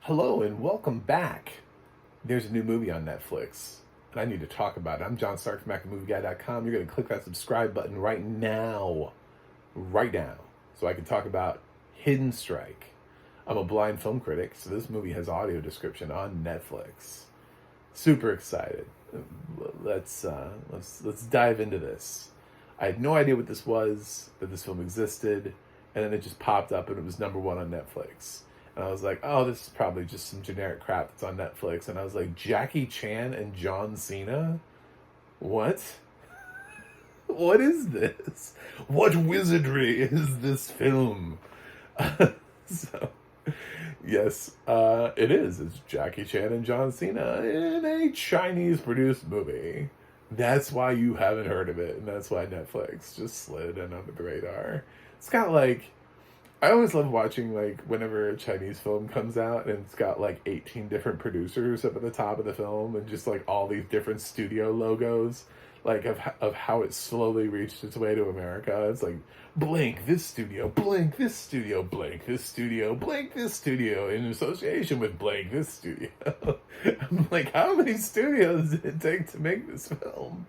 Hello and welcome back. There's a new movie on Netflix, and I need to talk about it. I'm John Stark from MacTheMovieGuy.com. You're going to click that subscribe button right now, so I can talk about Hidden Strike. I'm a blind film critic, so this movie has audio description on Netflix. Super excited. Let's dive into this. I had no idea what this was, that this film existed, and then it just popped up and it was number one on Netflix. And I was like, oh, this is probably just some generic crap that's on Netflix. And I was like, Jackie Chan and John Cena? What? What is this? What wizardry is this film? So, yes, it is. It's Jackie Chan and John Cena in a Chinese produced movie. That's why you haven't heard of it. And that's why Netflix just slid in under the radar. It's got like, I always love watching, like, whenever a Chinese film comes out and it's got, like, 18 different producers up at the top of the film and just, like, all these different studio logos, like, of how it slowly reached its way to America. It's like, blank this studio, blank this studio, blank this studio, blank this studio, in association with blank this studio. I'm like, how many studios did it take to make this film?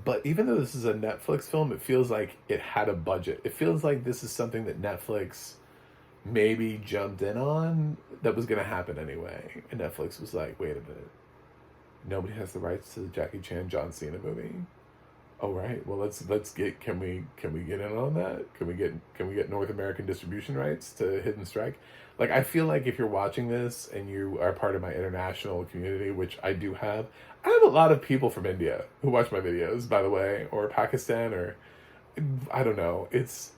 But even though this is a Netflix film, it feels like it had a budget. It feels like this is something that Netflix maybe jumped in on that was going to happen anyway. And Netflix was like, wait a minute. Nobody has the rights to the Jackie Chan John Cena movie. Oh right. Well, let's get can we get in on that? Can we get North American distribution rights to Hidden Strike? Like, I feel like if you're watching this and you are part of my international community, which I do have, I have a lot of people from India who watch my videos, by the way, or Pakistan, or I don't know. It's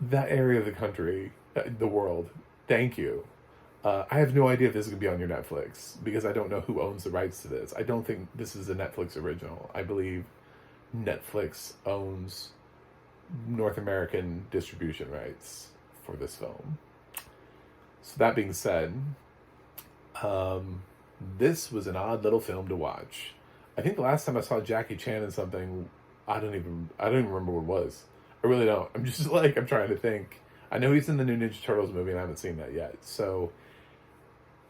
that area of the country, the world. Thank you. I have no idea if this is going to be on your Netflix because I don't know who owns the rights to this. I don't think this is a Netflix original. I believe Netflix owns North American distribution rights for this film. So that being said, this was an odd little film to watch. I think the last time I saw Jackie Chan in something, I don't even remember what it was. I really don't. I'm just like, I'm trying to think. I know he's in the new Ninja Turtles movie and I haven't seen that yet. So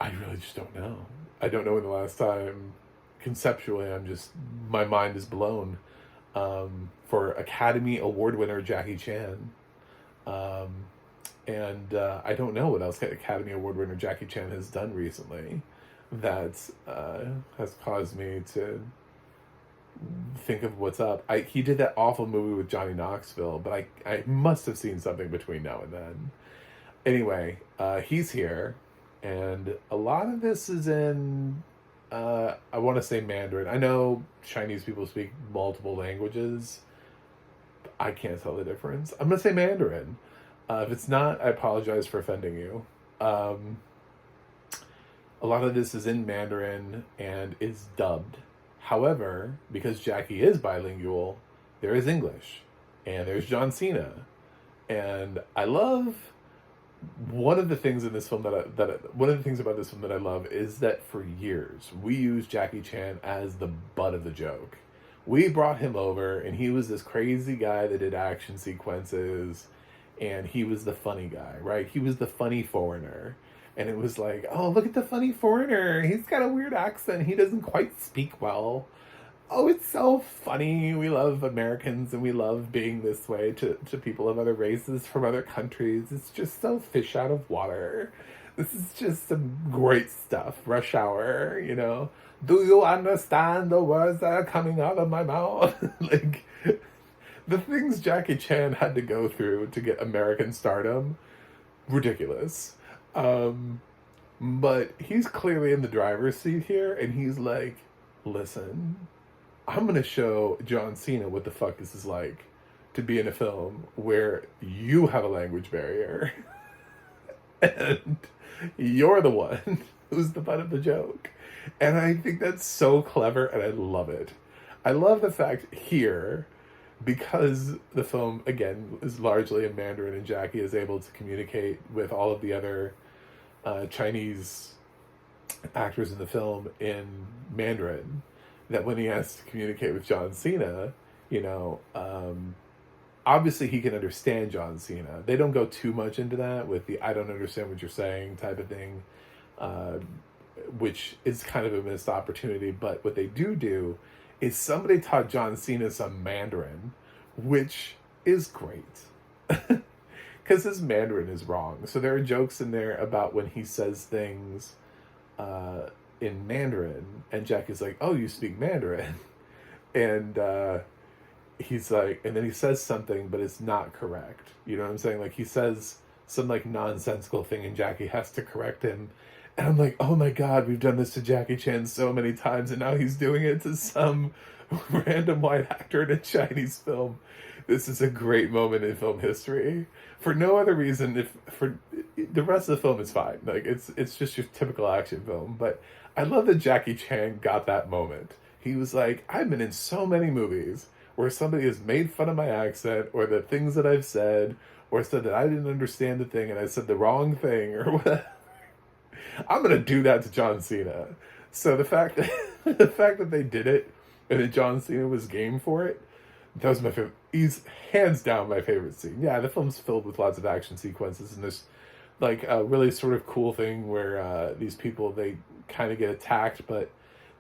I really just don't know. I don't know when the last time, conceptually, my mind is blown. For Academy Award winner Jackie Chan. And I don't know what else Academy Award winner Jackie Chan has done recently that has caused me to think of what's up. He did that awful movie with Johnny Knoxville, but I must have seen something between now and then. Anyway, he's here, and a lot of this is in, I want to say Mandarin. I know Chinese people speak multiple languages. I can't tell the difference. I'm going to say Mandarin. If it's not, I apologize for offending you. A lot of this is in Mandarin and is dubbed. However, because Jackie is bilingual, there is English. And there's John Cena. And I love... One of the things in this film one of the things about this film that I love is that for years we used Jackie Chan as the butt of the joke. We brought him over and he was this crazy guy that did action sequences and he was the funny guy, right? He was the funny foreigner. And it was like, oh, look at the funny foreigner. He's got a weird accent. He doesn't quite speak well. Oh, it's so funny. We love Americans and we love being this way to people of other races from other countries. It's just so fish out of water. This is just some great stuff. Rush Hour, you know. Do you understand the words that are coming out of my mouth? Like, the things Jackie Chan had to go through to get American stardom, ridiculous. But he's clearly in the driver's seat here, and he's like, listen, I'm going to show John Cena what the fuck this is like to be in a film where you have a language barrier and you're the one who's the butt of the joke. And I think that's so clever and I love it. I love the fact here, because the film, again, is largely in Mandarin and Jackie is able to communicate with all of the other Chinese actors in the film in Mandarin, that when he has to communicate with John Cena, you know, obviously he can understand John Cena. They don't go too much into that with the "I don't understand what you're saying" type of thing, uh, which is kind of a missed opportunity. But what they do is somebody taught John Cena some Mandarin, which is great. Because his Mandarin is wrong. So there are jokes in there about when he says things in Mandarin, and Jackie's like, "Oh, you speak Mandarin," and he's like, and then he says something, but it's not correct. You know what I'm saying? Like he says some like nonsensical thing, and Jackie has to correct him. And I'm like, oh my God, we've done this to Jackie Chan so many times, and now he's doing it to some random white actor in a Chinese film. This is a great moment in film history. For no other reason, if for the rest of the film is fine. Like it's just your typical action film. But I love that Jackie Chan got that moment. He was like, I've been in so many movies where somebody has made fun of my accent or the things that I've said or said that I didn't understand the thing and I said the wrong thing or whatever. I'm gonna do that to John Cena. So the fact that the fact that they did it and that John Cena was game for it, that was my favorite. He's hands down my favorite scene. Yeah, the film's filled with lots of action sequences and there's like a really sort of cool thing where these people, they kind of get attacked, but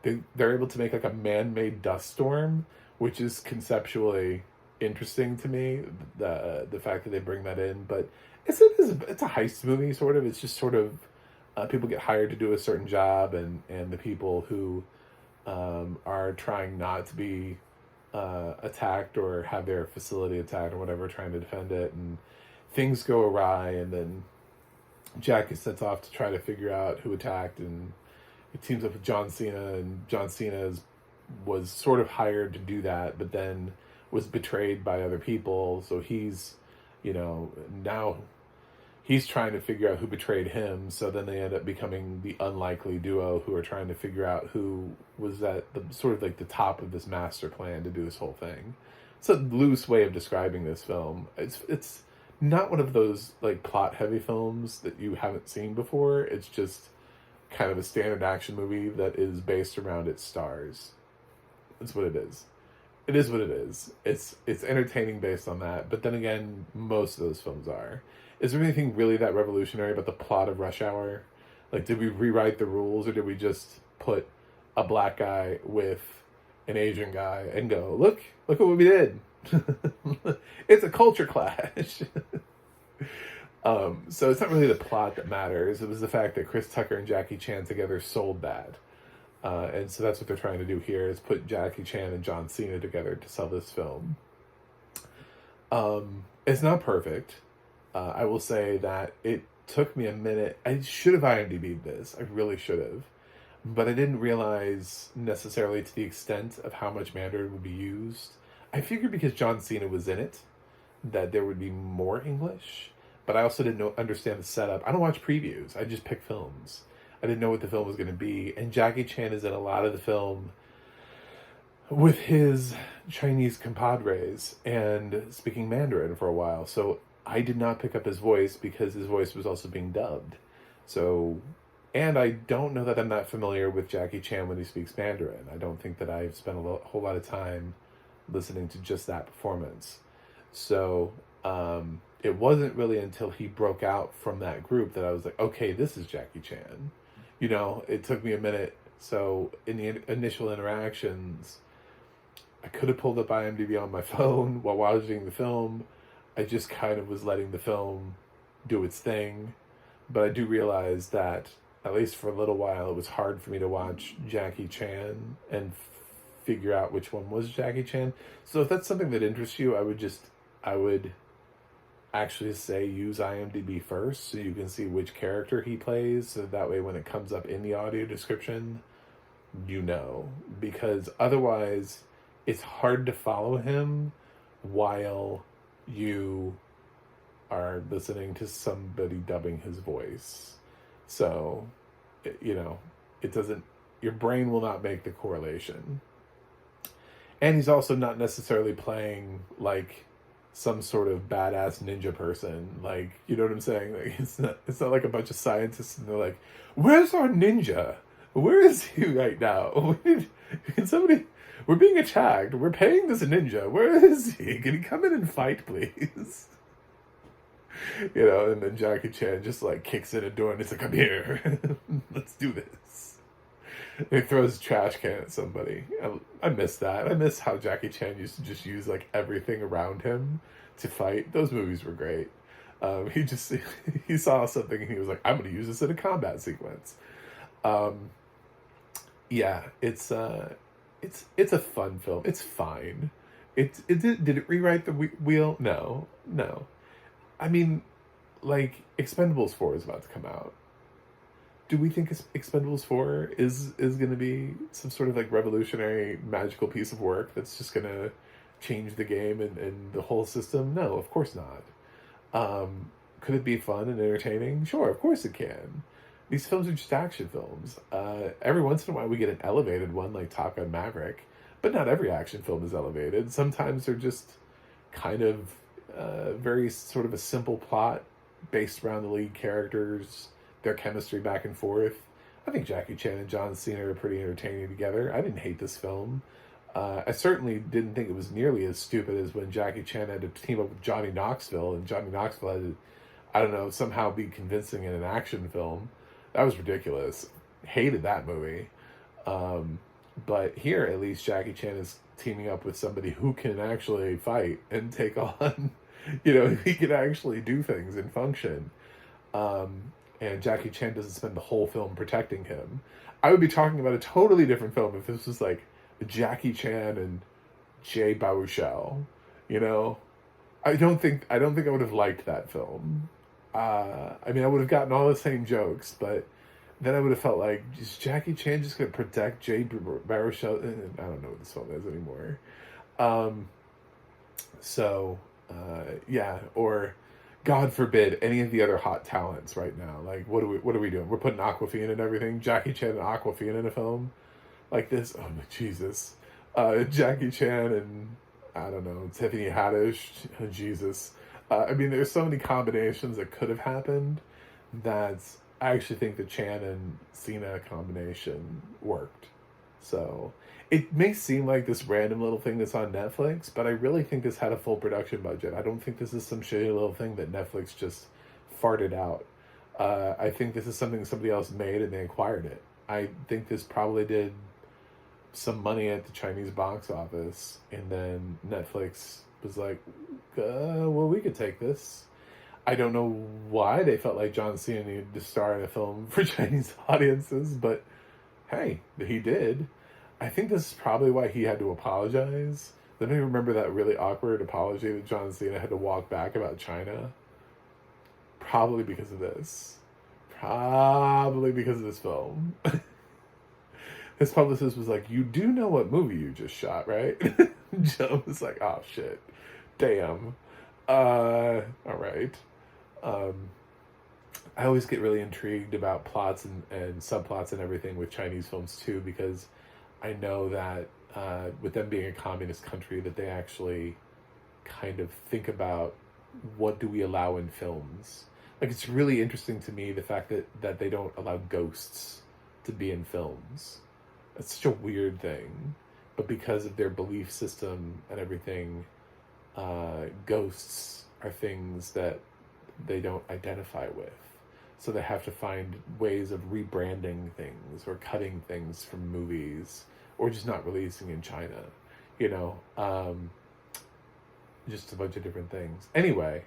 they're able to make like a man-made dust storm, which is conceptually interesting to me. The fact that they bring that in, but it's a heist movie sort of. It's just sort of people get hired to do a certain job, and the people who are trying not to be attacked or have their facility attacked or whatever, trying to defend it, and things go awry, and then Jack is sent off to try to figure out who attacked, and it teams up with John Cena, and John Cena was sort of hired to do that, but then was betrayed by other people, so he's, now he's trying to figure out who betrayed him, so then they end up becoming the unlikely duo who are trying to figure out who was at the sort of like the top of this master plan to do this whole thing. It's a loose way of describing this film. It's not one of those like plot heavy films that you haven't seen before. It's just kind of a standard action movie that is based around its stars. That's what it is. It is what it is. It's entertaining based on that. But then again, most of those films are. Is there anything really that revolutionary about the plot of Rush Hour? Like, did we rewrite the rules, or did we just put a black guy with an Asian guy and go, look at what we did. It's a culture clash. So it's not really the plot that matters. It was the fact that Chris Tucker and Jackie Chan together sold that. And so that's what they're trying to do here, is put Jackie Chan and John Cena together to sell this film. It's not perfect. I will say that it took me a minute. I should have IMDb'd this. I really should have. But I didn't realize necessarily to the extent of how much Mandarin would be used. I figured because John Cena was in it, that there would be more English. But I also didn't understand the setup. I don't watch previews. I just pick films. I didn't know what the film was going to be. And Jackie Chan is in a lot of the film with his Chinese compadres and speaking Mandarin for a while. So I did not pick up his voice because his voice was also being dubbed. So, and I don't know that I'm that familiar with Jackie Chan when he speaks Mandarin. I don't think that I've spent a whole lot of time listening to just that performance. So, it wasn't really until he broke out from that group that I was like, okay, this is Jackie Chan. It took me a minute. So in the initial interactions, I could have pulled up IMDb on my phone while watching the film. I just kind of was letting the film do its thing. But I do realize that, at least for a little while, it was hard for me to watch Jackie Chan and figure out which one was Jackie Chan. So if that's something that interests you, I would actually say use IMDb first so you can see which character he plays, so that way when it comes up in the audio description, because otherwise it's hard to follow him while you are listening to somebody dubbing his voice. So, it doesn't, your brain will not make the correlation. And he's also not necessarily playing like some sort of badass ninja person, like, you know what I'm saying? Like, it's not like a bunch of scientists and they're like, where's our ninja? Where is he right now? Can somebody We're being attacked. We're paying this ninja. Where is he? Can he come in and fight, please? And then Jackie Chan just like kicks in a door and he's like, "Come here, let's do this." And he throws a trash can at somebody. I miss that. I miss how Jackie Chan used to just use like everything around him to fight. Those movies were great. He saw something and he was like, "I'm going to use this in a combat sequence." Yeah, it's a fun film. It's fine. Did it rewrite the wheel? No. I mean, like, Expendables 4 is about to come out. Do we think Expendables 4 is going to be some sort of, like, revolutionary, magical piece of work that's just going to change the game and the whole system? No, of course not. Could it be fun and entertaining? Sure, of course it can. These films are just action films. Every once in a while we get an elevated one like Top Gun Maverick, but not every action film is elevated. Sometimes they're just kind of very sort of a simple plot based around the lead characters, their chemistry back and forth. I think Jackie Chan and John Cena are pretty entertaining together. I didn't hate this film. I certainly didn't think it was nearly as stupid as when Jackie Chan had to team up with Johnny Knoxville, and Johnny Knoxville had to, I don't know, somehow be convincing in an action film. That was ridiculous. Hated that movie. But here, at least, Jackie Chan is teaming up with somebody who can actually fight and take on, he can actually do things and function. And Jackie Chan doesn't spend the whole film protecting him. I would be talking about a totally different film if this was like Jackie Chan and Jay Baruchel. I don't think I would have liked that film. I would have gotten all the same jokes, but then I would have felt like, is Jackie Chan just going to protect Jay Baruchel? I don't know what this film is anymore. Yeah, or God forbid any of the other hot talents right now. Like, what are we doing? We're putting Aquafina and everything. Jackie Chan and Aquafina in a film like this. Oh my Jesus. Jackie Chan and I don't know, Tiffany Haddish. Oh, Jesus. There's so many combinations that could have happened that I actually think the Chan and Cena combination worked. So it may seem like this random little thing that's on Netflix, but I really think this had a full production budget. I don't think this is some shitty little thing that Netflix just farted out. I think this is something somebody else made and they acquired it. I think this probably did some money at the Chinese box office, and then Netflix was like, well, we could take this. I don't know why they felt like John Cena needed to star in a film for Chinese audiences, but hey, he did. I think this is probably why he had to apologize. Let me remember that really awkward apology that John Cena had to walk back about China. Probably because of this. Probably because of this film. His publicist was like, "You do know what movie you just shot, right?" Joe was like, "Oh, shit. Damn. All right." I always get really intrigued about plots and subplots and everything with Chinese films, too, because I know that with them being a communist country, that they actually kind of think about what do we allow in films. Like, it's really interesting to me, the fact that they don't allow ghosts to be in films. It's such a weird thing, but because of their belief system and everything, ghosts are things that they don't identify with. So they have to find ways of rebranding things or cutting things from movies or just not releasing in China, just a bunch of different things. Anyway,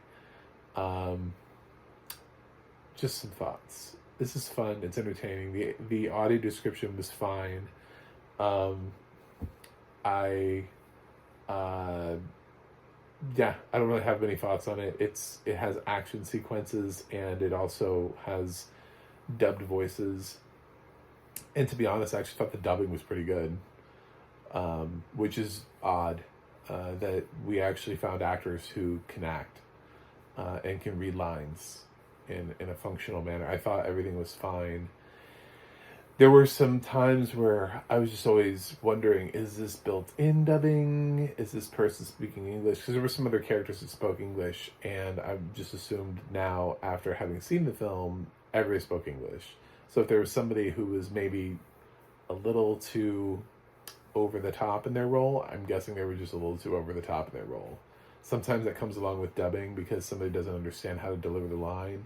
just some thoughts. This is fun. It's entertaining. The audio description was fine. I don't really have many thoughts on it. It has action sequences and it also has dubbed voices. And to be honest, I actually thought the dubbing was pretty good, which is odd that we actually found actors who can act and can read lines in a functional manner. I thought everything was fine. There were some times where I was just always wondering, is this built-in dubbing? Is this person speaking English? Because there were some other characters that spoke English, and I just assumed now, after having seen the film, everybody spoke English. So if there was somebody who was maybe a little too over the top in their role. I'm guessing they were just a little too over the top in their role. Sometimes that comes along with dubbing because somebody doesn't understand how to deliver the line.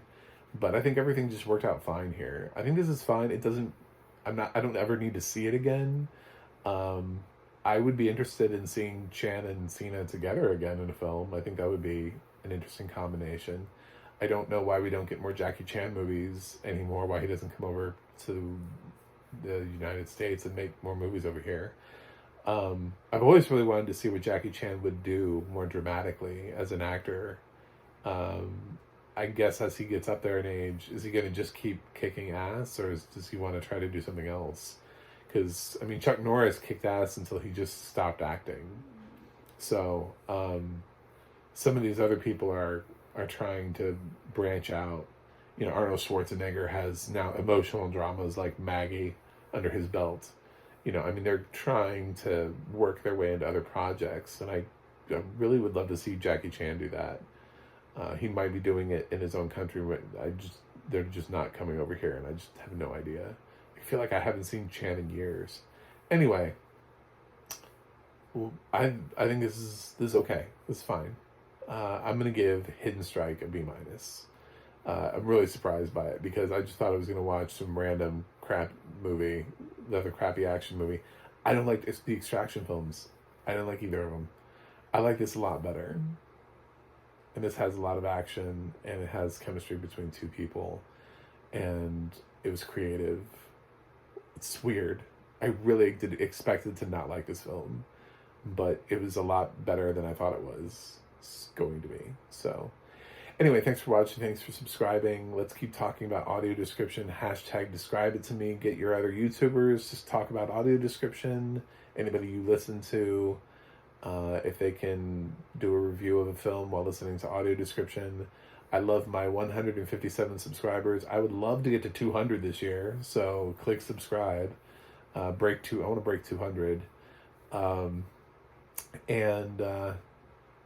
But I think everything just worked out fine here. I think this is fine. It doesn't, I don't ever need to see it again. I would be interested in seeing Chan and Cena together again in a film. I think that would be an interesting combination. I don't know why we don't get more Jackie Chan movies anymore, why he doesn't come over to the United States and make more movies over here. I've always really wanted to see what Jackie Chan would do more dramatically as an actor. I guess as he gets up there in age, is he going to just keep kicking ass, or does he want to try to do something else? Because, I mean, Chuck Norris kicked ass until he just stopped acting. So, some of these other people are trying to branch out. You know, Arnold Schwarzenegger has now emotional dramas like Maggie under his belt. You know, I mean, they're trying to work their way into other projects, and I really would love to see Jackie Chan do that. He might be doing it in his own country, but they're just not coming over here, and I just have no idea. I feel like I haven't seen Chan in years. Anyway, I think this is okay. This is fine. I'm gonna give Hidden Strike a B-. I'm really surprised by it because I just thought I was gonna watch some random crap movie, another crappy action movie. I don't like the extraction films. I don't like either of them. I like this a lot better. And this has a lot of action, and it has chemistry between two people, and it was creative. It's weird. I really expected to not like this film, but it was a lot better than I thought it was going to be. So anyway, thanks for watching. Thanks for subscribing. Let's keep talking about audio description. # describe it to me. Get your other YouTubers. Just talk about audio description. Anybody you listen to, if they can do a review of a film while listening to audio description. I love my 157 subscribers. I would love to get to 200 this year. So click subscribe. I want to break 200. And I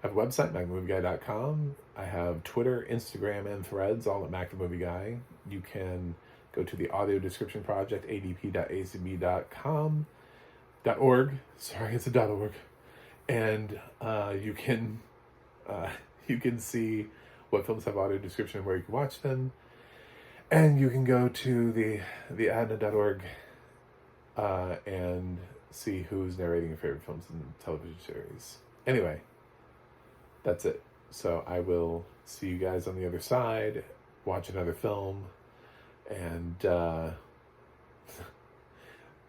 have a website, MacTheMovieGuy.com. I have Twitter, Instagram, and Threads, all at MacTheMovieGuy. You can go to the Audio Description Project, adp.acb.com.org. Sorry, it's a .org. And you can see what films have audio description and where you can watch them. And you can go to the ADNA.org and see who's narrating your favorite films and television series. Anyway, that's it. So I will see you guys on the other side, watch another film, and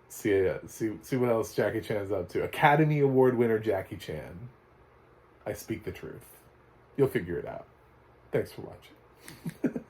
see what else Jackie Chan's up to. Academy Award winner Jackie Chan. I speak the truth. You'll figure it out. Thanks for watching.